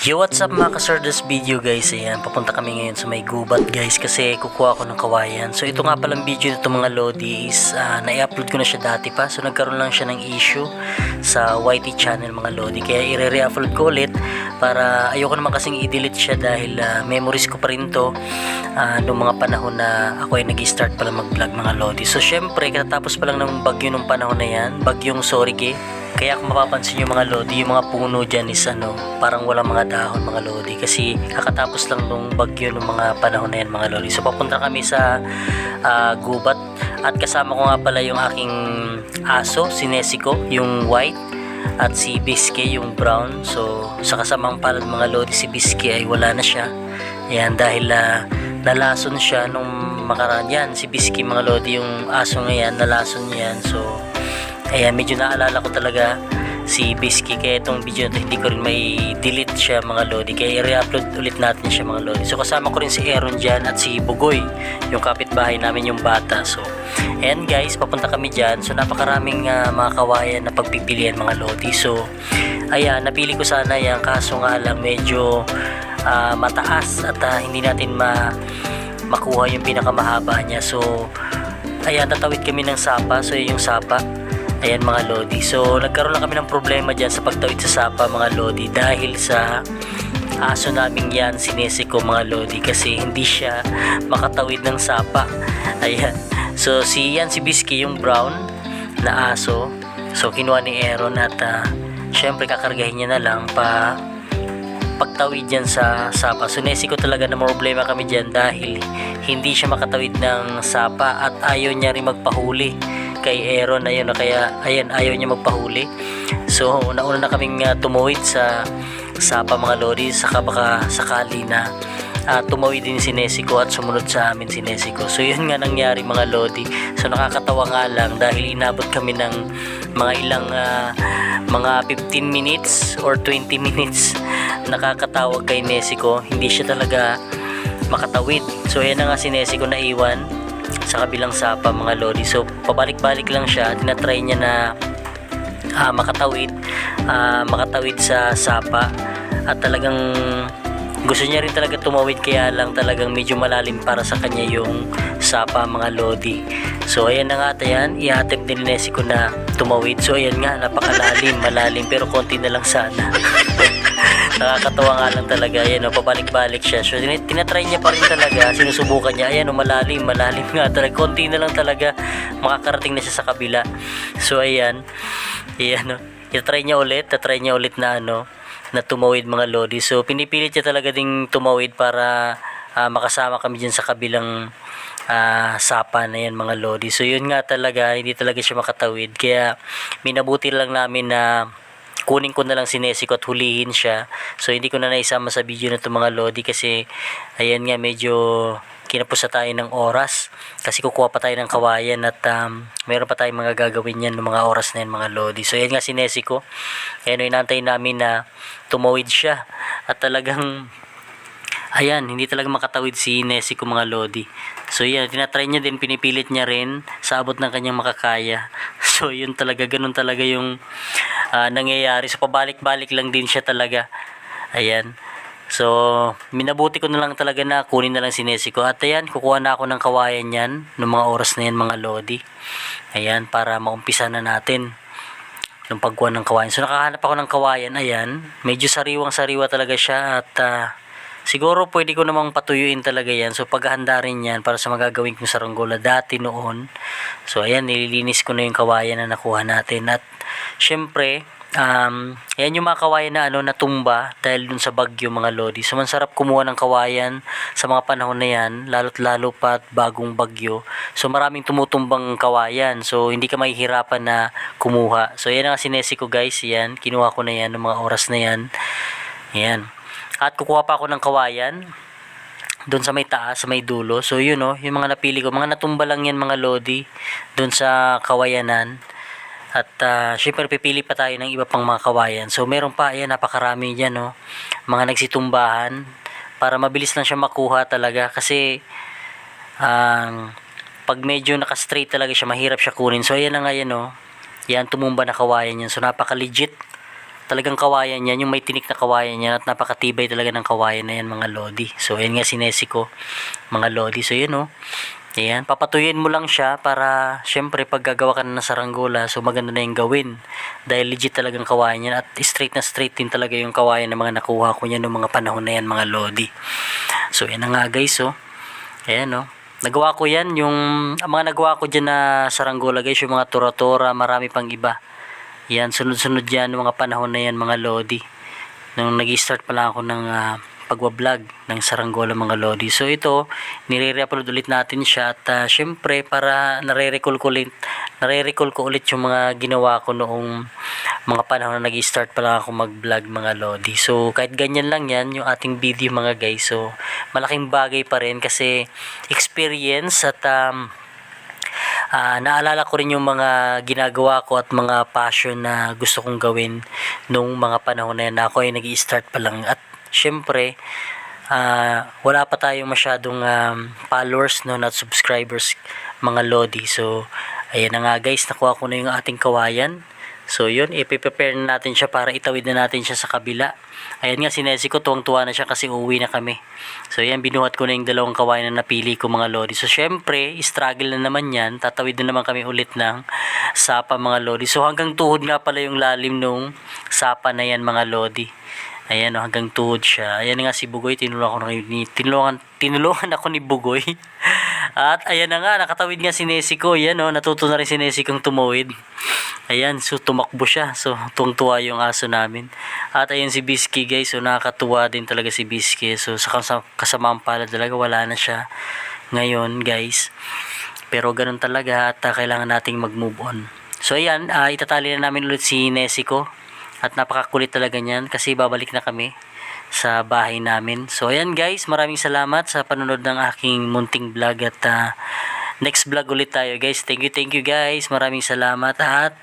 Yo, what's up mga ka-sir, this video guys, ayan, papunta kami ngayon sa may gubat guys kasi kukuha ko ng kawayan. So ito nga palang video nito mga lodi is na-upload ko na siya dati pa, so nagkaroon lang siya ng issue sa YT channel mga lodi, kaya i-re-upload ko ulit para ayoko naman kasing i-delete siya dahil memories ko pa rin to noong mga panahon na ako ay nag-start pala mag-vlog mga lodi. So syempre katatapos pa lang ng bagyo nung panahon na yan, bagyong Sorige. Kaya kung mapapansin yung mga lodi, yung mga puno dyan is parang walang mga dahon mga lodi kasi kakatapos lang nung bagyo nung mga panahon na yan mga lodi. So papunta kami sa gubat at kasama ko nga pala yung aking aso, si Nesiko, yung white, at si Bisky, yung brown. So sa kasamang palad mga lodi, si Bisky ay wala na siya. Ayan, dahil nalason siya nung makaraan yan. Si Bisky mga lodi, yung aso ngayon, nalason yan. So ayan, medyo naalala ko talaga si Bisky, kaya itong video na hindi ko rin may delete siya mga lodi, kaya i-re-upload ulit natin siya mga lodi. So kasama ko rin si Aaron dyan at si Bugoy, yung kapitbahay namin, yung bata. So ayan guys, papunta kami dyan. So napakaraming mga kawayan na pagpipilian mga lodi. So ayan, napili ko sana yan, kaso nga lang medyo mataas at hindi natin makuha yung pinakamahaba niya. So ayan, tatawid kami ng sapa. So yung sapa, ayan mga lodi. So nagkaroon lang kami ng problema dyan sa pagtawid sa sapa mga lodi dahil sa aso naming yan, si Nesiko mga lodi, kasi hindi siya makatawid ng sapa. Ayan. So si Bisky, yung brown na aso. So kinuha ni Aaron at syempre kakargahin niya na lang pagtawid dyan sa sapa. So Nesiko talaga na problema kami dyan dahil hindi siya makatawid ng sapa at ayaw niya rin magpahuli kay Aaron. Ayun, kaya ayan, ayaw niya magpahuli. So nauna na kaming tumuwid sa sapa mga lodi, saka baka sakali na tumawid din si Nesiko at sumunod sa amin si Nesiko. So yun nga nangyari mga lodi. So nakakatawa nga lang dahil inabot kami ng mga ilang mga 15 minutes or 20 minutes nakakatawag kay Nesiko, hindi siya talaga makatawid. So ayan na nga si Nesiko na iwan sa kabilang sapa mga lodi. So pabalik-balik lang siya, tinatry niya na makatawid sa sapa at talagang gusto niya rin talaga tumawid, kaya lang talagang medyo malalim para sa kanya yung sapa mga lodi. So ayan na nga, ayan, ihatid din ni Nesiko na tumawid. So ayan nga, napakalalim, malalim, pero konti na lang sana. Nakakatawa nga lang talaga. Ayan, pabalik-balik siya. So tinatry niya pa rin talaga, sinusubukan niya. Ayan, malalim nga talaga, konti na lang talaga makakarating na siya sa kabila. So ayan, tatry niya ulit na na tumawid mga lodi. So pinipilit niya talaga ding tumawid para makasama kami dyan sa kabilang sapa na yan mga lodi. So yun nga talaga, hindi talaga siya makatawid, kaya minabuti lang namin na kunin ko na lang si Nesiko at hulihin siya. So hindi ko na naisama sa video na ito mga lodi kasi ayan nga, medyo kinapos na tayo ng oras kasi kukuha pa tayo ng kawayan at meron pa tayong mga gagawin yan ng mga oras na yan mga lodi. So ayan nga si Nesiko, ayan, inantay namin na tumawid siya at talagang ayan, hindi talaga makatawid si Nesiko mga lodi. So yan, tinatry niya din, pinipilit niya rin sa abot ng kanyang makakaya. So yun talaga, ganun talaga yung nangyayari. So pabalik-balik lang din siya talaga. Ayan. So minabuti ko na lang talaga na kunin na lang si Nesiko. At ayan, kukuha na ako ng kawayan yan ng mga oras na yan mga lodi. Ayan, para maumpisa na natin ng pagkuha ng kawayan. So nakahanap ako ng kawayan. Ayan, medyo sariwang-sariwa talaga siya at siguro pwede ko namang patuyuin talaga yan. So paghahanda rin yan para sa magagawin kong saranggola dati noon. So ayan, nililinis ko na yung kawayan na nakuha natin. At syempre, ayan yung mga kawayan na natumba dahil dun sa bagyo mga lodi. So mansarap kumuha ng kawayan sa mga panahon na yan, lalo't lalo pa at bagong bagyo. So maraming tumutumbang kawayan, so hindi ka mahihirapan na kumuha. So ayan ang sinesi ko guys, yan, kinuha ko na yan ng mga oras na yan. Ayan. At kukuha pa ako ng kawayan doon sa may taas, sa may dulo. So yun yung mga napili ko, mga natumba lang yan mga lodi doon sa kawayanan. At syempre pipili pa tayo ng iba pang mga kawayan. So meron pa, ayan, napakarami dyan mga nagsitumbahan para mabilis lang siya makuha talaga kasi pag medyo naka-straight talaga siya, mahirap siya kunin. So ayan na nga yan yan, tumumba na kawayan yan. So napaka legit talagang kawayan yan, yung may tinik na kawayan yan at napakatibay talaga ng kawayan na yan mga lodi. So ayan nga si Nesico mga lodi. So yun oh. Ayan, papatuyin mo lang siya para syempre pag gagawa ka na ng saranggola, so maganda na yung gawin. Dahil legit talagang kawayan yan at straight na straight din talaga yung kawayan na mga nakuha ko niya noong mga panahon na yan mga lodi. So yan na nga guys oh. Ayan oh. Nagawa ko yan, yung mga nagawa ko dyan na saranggola guys, yung mga tora-tora, marami pang iba. Yan, sunod-sunod yan mga panahon na yan mga lodi. Nung nag-start pa lang ako ng pagwa-vlog ng saranggola mga lodi. So ito, nire-upload ulit natin siya at syempre para nare-recall ko ulit yung mga ginawa ko noong mga panahon na nag-start pa lang ako mag-vlog mga lodi. So kahit ganyan lang yan yung ating video mga guys. So malaking bagay pa rin kasi experience at naalala ko rin yung mga ginagawa ko at mga passion na gusto kong gawin nung mga panahon na yan na ako ay nag-i-start pa lang. At syempre, wala pa tayong masyadong followers no, at subscribers mga lodi. So, ayan na nga guys, nakuha ko na yung ating kawayan. So yun, ipiprepare na natin siya para itawid na natin siya sa kabila. Ayan nga, si Nesico, tuwang-tuwa na siya kasi uuwi na kami. So yan, binuhat ko na yung dalawang kawayan na napili ko mga lodi. So syempre, struggle na naman yan. Tatawid na naman kami ulit ng sapa mga lodi. So hanggang tuhod nga pala yung lalim nung sapa na yan mga lodi. Ayan o, hanggang tuhod siya. Ayan nga si Bugoy, tinulungan ako ni Bugoy. At ayan na nga, nakatawid nga si Nesico. Ayan o, natuto na rin si Nesicong tumawid. Ayan, so tumakbo siya. So tuwang-tuwa yung aso namin. At ayan si Bisky guys, so nakakatuwa din talaga si Bisky. So sa kasamang pala talaga, wala na siya ngayon guys. Pero ganun talaga at kailangan nating mag-move on. So ayan, itatali na namin ulit si Nesico. At napakakulit talaga niyan kasi babalik na kami sa bahay namin. So ayan guys, maraming salamat sa panonood ng aking munting vlog at next vlog ulit tayo guys. Thank you guys. Maraming salamat at